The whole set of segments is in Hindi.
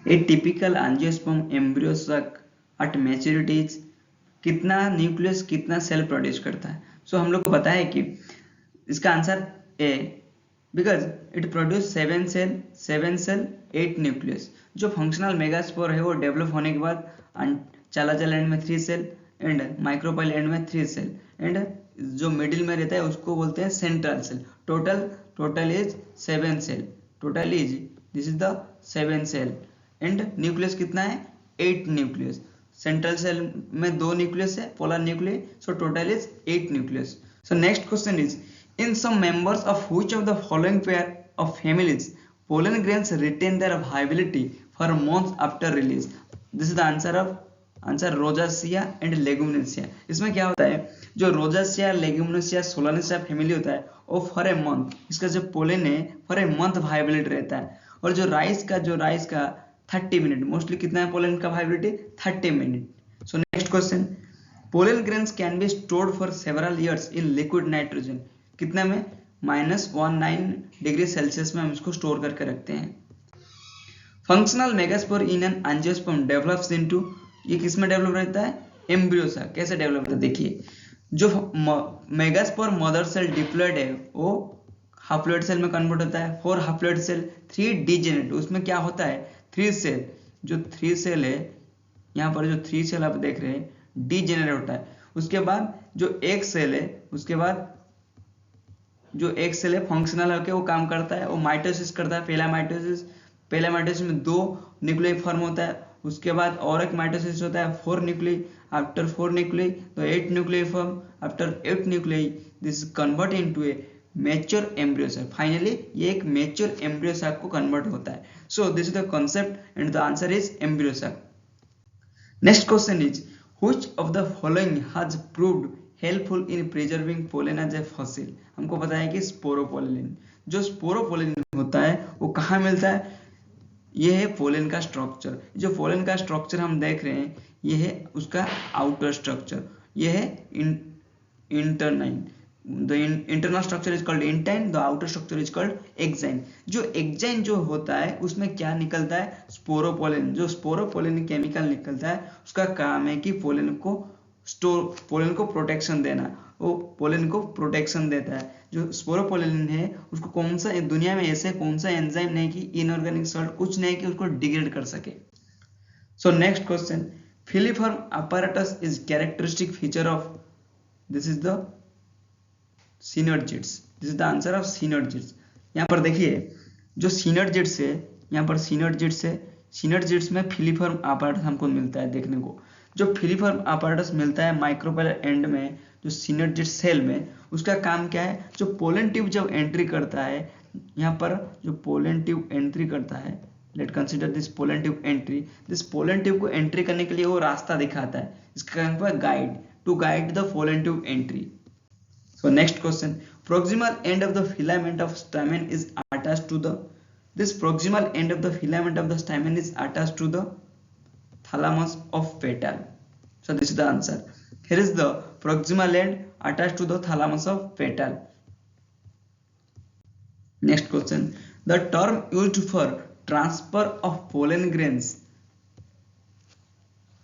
A typical angiosperm embryo suck at maturity कितना न्यूक्लियस कितना सेल प्रोड्यूस करता है। सो हम लोग को पता है कि इसका answer A, because it produce 7 cell 8 nucleus. जो फंक्शनल मेगास्पोर है वो डेवलप होने के बाद चालाजल एंड में 3 सेल एंड माइक्रोपाइल एंड में 3 सेल एंड जो मिडिल में रहता है उसको बोलते हैं central cell. Total is 7 cell, total is this is the 7 cell and nucleus कितना है 8 न्यूक्लियस। सेंट्रल सेल में 2 न्यूक्लियस है, polar nucleus, so total is 8 nucleus. So next question is in some members of which of the following pair of families pollen grains retain their viability for months after release? This is the answer Rosaceae and Leguminosae। इसमें क्या होता है, जो Rosaceae Leguminosae Solanaceae फैमिली होता है वो फॉर ए मंथ, इसका जो पोलन है फॉर ए मंथ वाइबिलिटी रहता है। और जो राइस का 30 मिनट, मोस्टली कितना है पोलन का viability 30 minute. So next question, pollen grains can be stored for several years in liquid nitrogen. कितने में -19 डिग्री सेल्सियस में हम इसको स्टोर करके रखते हैं। Functional megaspore in an angiosperm develops into, ये किस में डेवलप रहता है एम्ब्रियो सा। कैसे डेवलप होता है देखिए, जो मेगास्पोर मदर सेल डिप्लॉयड है वो हाप्लॉयड सेल में कन्वर्ट होता है। 4 हाप्लॉयड सेल 3 डीजेनरेट, उसमें क्या होता है 3 सेल, जो 3 सेल है यहाँ पर जो 3 सेल आप देख रहे हैं डीजेनरेट होता है। उसके बाद जो एक सेल है, उसके बाद जो एक सेल है फंक्शनल होकर वो काम करता है, वो माइटोसिस करता है। पहला माइटोसिस में 2 न्यूक्लियाई फॉर्म होता है, उसके बाद और एक माइटोसिस होता है 4 न्यूक्लियाई, आफ्टर 4 न्यूक्लियाई तो 8 nuclei form, after 8 nuclei this convert into a mature embryo sac. Finally ये एक मैच्योर एम्ब्रियो साक को कन्वर्ट होता है। So this is the concept and the answer is embryo sac. Next question is which of the following has proved helpful in preserving pollen as a fossil. हमको पता है कि स्पोरोपोलिन, जो स्पोरोपोलिन होता है वो कहाँ मिलता है, ये है पोलन का स्ट्रक्चर। जो पोलन का स्ट्रक्चर हम देख रहे हैं ये है उसका आउटर स्ट्रक्चर, ये है intine. The internal structure is called intine, the outer structure is called exine. जो एक्साइन जो होता है उसमें क्या निकलता है स्पोरोपोलिन। जो स्पोरोपोलिन केमिकल निकलता है उसका काम है कि पोलन को प्रोटेक्शन देना, वो पोलन को प्रोटेक्शन देता है। जो स्पोरोपोलिन है उसको कौन सा दुनिया में ऐसे कौन सा एंजाइम नहीं कि इनऑर्गेनिक सॉल्ट कुछ नहीं कि उसको डिग्रेड कर सके। सो next question, filiform apparatus is characteristic feature of, this is the synergids, this is the answer of synergids. यहाँ पर देखिए जो सिनर्जिड्स है, यहाँ पर सिनर्जिड्स है, सिनर्जिड्स में फिलीफॉर्म apparatus हमको मिलता है देखने को। जो फिलीफॉर्म apparatus मिलता है माइक्रोपाइल एंड में, जो सिनर्जिड सेल में, उसका काम क्या है, जो पोलन ट्यूब जब एंट्री करता है, यहाँ पर जो पोलन ट्यूब एंट्री करता है, late consider this pollen tube entry, this pollen tube को एंट्री करने के लिए वो रास्ता दिखाता है, इसका काम है guide, to guide the pollen tube entry. So next question, proximal end of the filament of stamen is attached to the, this proximal end of the filament of the stamen is attached to the thalamus of petal. So this is the answer. Here is the proximal end attached to the thalamus of petal. Next question, the term used for transfer of pollen grains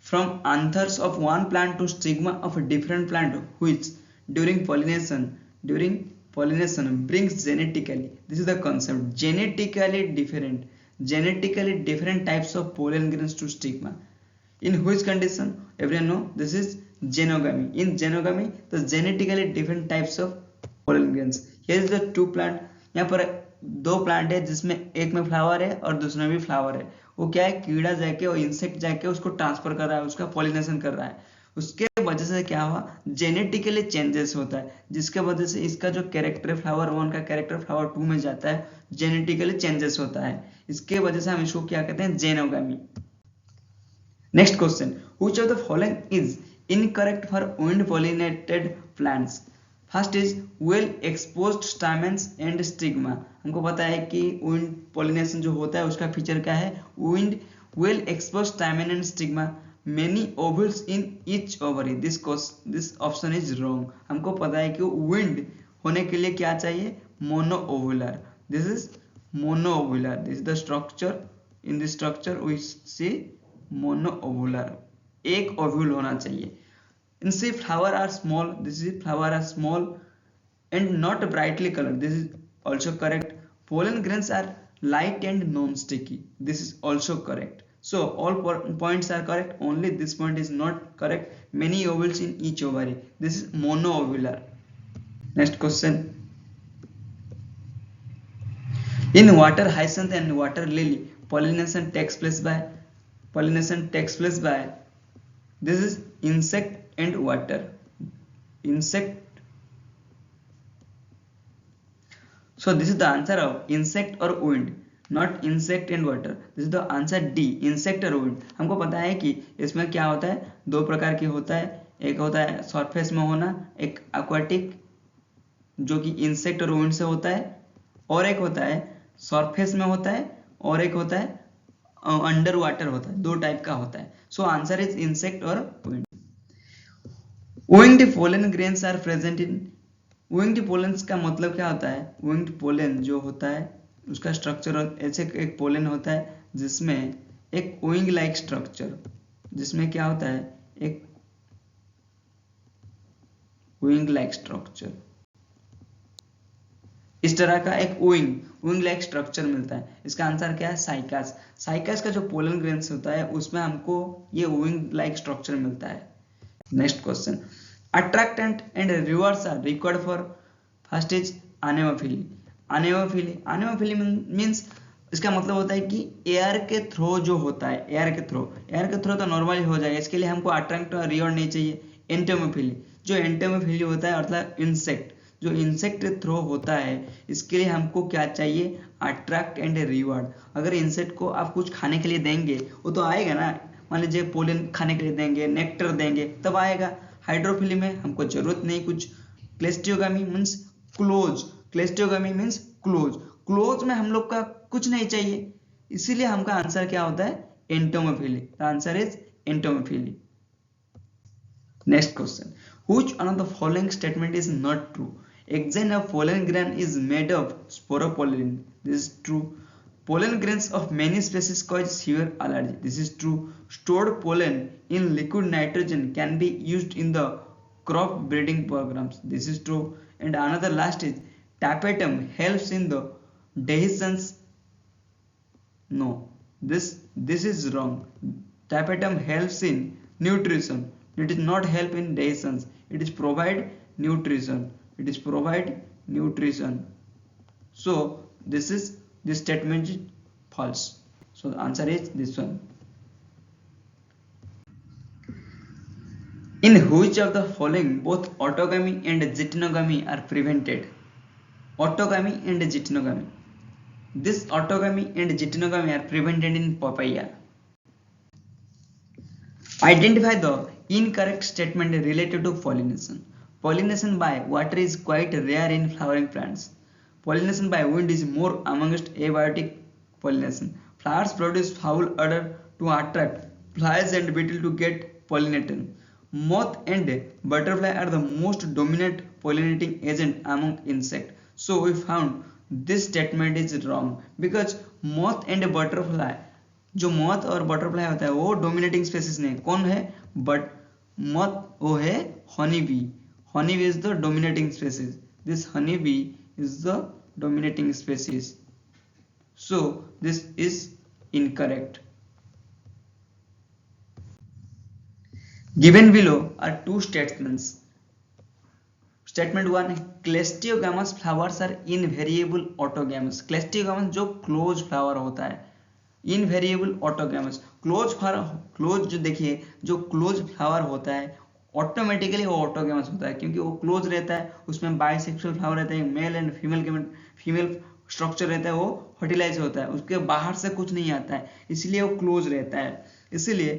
from anthers of one plant to stigma of a different plant which during pollination brings genetically, this is the concept, genetically different types of pollen grains to stigma. In which condition? Everyone know this is genogamy. In genogamy, the genetically different types of pollen grains. Here is the 2 plant. यहाँ पर 2 प्लांट है जिसमें एक में फ्लावर है और दूसरे में भी फ्लावर है। वो क्या है, कीड़ा जाके और इंसेक्ट जाके उसको ट्रांसफर कर रहा है, उसका पॉलिनेशन कर रहा है। उसके वजह से क्या हुआ, जेनेटिकली चेंजेस होता है, जिसके वजह से इसका जो कैरेक्टर फ्लावर 1 का कैरेक्टर फ्लावर 2 में जाता है, जेनेटिकली चेंजेस होता है। इसके वजह से हम इसको क्या कहते हैं, जेनोगामी। Next question, which of the following is incorrect for wind pollinated plants? First is well exposed stamens and stigma. हमको पता है कि wind pollination जो होता है उसका फीचर क्या है, wind well exposed stamen and stigma, many ovules in each ovary. This option is wrong. हमको पता है कि wind होने के लिए क्या चाहिए, monoovular. This is monoovular. This is the structure in the structure we see monoovular, एक ओव्यूल होना चाहिए. In see flower are small, this is flower are small and not brightly colored, this is also correct. Pollen grains are light and non-sticky, this is also correct. So all points are correct, only this point is not correct. Many ovules in each ovary, this is monoovular. Next question. In water hyacinth and water lily, pollination takes place by this is insect and water. Insect. So this is the answer of insect or wind, not insect and water. This is the answer D, insect और wind. हमको पता है कि इसमें क्या होता है, दो प्रकार की होता है. एक होता है सरफेस में होना, एक aquatic जो कि इंसेक्ट और विंड से होता है, और एक होता है सरफेस में होता है, और एक होता है अंडर वाटर होता है. दो टाइप का होता है. सो आंसर इज इंसेक्ट और wind. Winged pollen grains are present in. Winged pollens का मतलब क्या होता है? विंग्ड पोलन जो होता है उसका स्ट्रक्चर ऐसे एक पोलन होता है जिसमें एक विंग लाइक स्ट्रक्चर, जिसमें क्या होता है एक विंग लाइक स्ट्रक्चर, इस तरह का एक विंग लाइक स्ट्रक्चर मिलता है. इसका आंसर क्या है? साइकास. साइकास का जो पोलन ग्रेन्स होता है उसमें हमको ये विंग लाइक स्ट्रक्चर मिलता है. Next question. Attractant and rewards are required for. First is anemophily. Anemophily means इसका मतलब होता है कि एयर के थ्रो जो होता है, एयर के थ्रो तो नॉर्मली हो जाएगा, इसके लिए हमको अट्रैक्ट और रिवॉर्ड नहीं चाहिए. एंटोमोफिली, जो एंटोमोफिली होता है मतलब इंसेक्ट, जो इंसेक्ट थ्रो होता है इसके लिए हमको क्या चाहिए? Attract and reward. अगर इंसेक्ट को आप कुछ खाने के लिए देंगे वो तो आएगा ना. मान लीजिए पोलन खाने के लिए देंगे, नेक्टर देंगे तब आएगा. हाइड्रोफिली में हमको जरूरत नहीं कुछ. Cleistogamy means close. Cleistogamy means close. Close में हम लोग का कुछ नहीं चाहिए, इसीलिए हमका आंसर क्या होता है? Entomophily. The answer is entomophily. Next question. Which one of the following statement is not true? Examine of pollen grain is made of sporopollen. This is true. Pollen grains of many species cause severe allergy. This is true. Stored pollen in liquid nitrogen can be used in the crop breeding programs. This is true. And another last is tapetum helps in the dehiscence. No, this is wrong. Tapetum helps in nutrition. It is not help in dehiscence. It is provide nutrition. So this statement is false. So the answer is this one. In which of the following both autogamy and geitonogamy are prevented? Autogamy and geitonogamy. This autogamy and geitonogamy are prevented in papaya. Identify the incorrect statement related to pollination. Pollination by water is quite rare in flowering plants. Pollination by wind is more amongst abiotic pollination. Flowers produce foul odor to attract flies and beetles to get pollinated. Moth and butterfly are the most dominant pollinating agent among insects. So we found this statement is wrong because moth and butterfly, जो moth और butterfly होता है वो dominating species नहीं. कौन है? बट moth वो है honeybee. Honeybee is the dominating species. This honeybee is the dominating species. So this is incorrect. Given below are two statements. Statement 1, cleistogamous flowers are invariable autogamous. Cleistogamous जो क्लोज फ्लावर होता है, इनवेरिएबल ऑटोगैमस. क्लोज जो देखिए, जो क्लोज फ्लावर होता है ऑटोमेटिकली वो ऑटोगैमस होता है क्योंकि वो क्लोज रहता है. उसमें बाइसेक्सुअल फ्लावर रहता है, मेल एंड फीमेल स्ट्रक्चर रहता है, वो फर्टिलाइज होता है, उसके बाहर से कुछ नहीं आता है, इसलिए वो क्लोज रहता है. इसलिए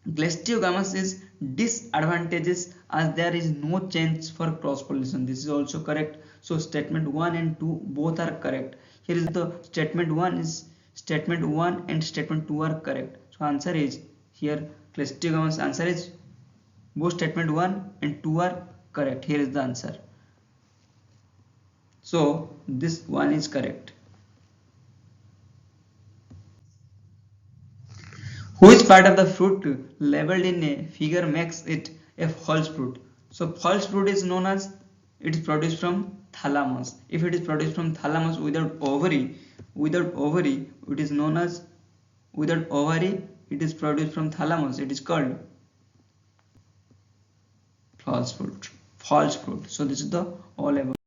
क्लेस्टियोगामस is disadvantages as there is no chance for cross pollination. This is also correct. So statement 1 and 2 both are correct. Here is the statement 1 and statement 2 are correct. So answer is here Cleistogamous. Answer is both statement 1 and 2 are correct. Here is the answer. So this one is correct. Which part of the fruit labeled in a figure makes it a false fruit? So false fruit is known as it is produced from thalamus. If it is produced from thalamus without ovary, it is known as without ovary. It is produced from thalamus. It is called false fruit. False fruit. So this is the all about.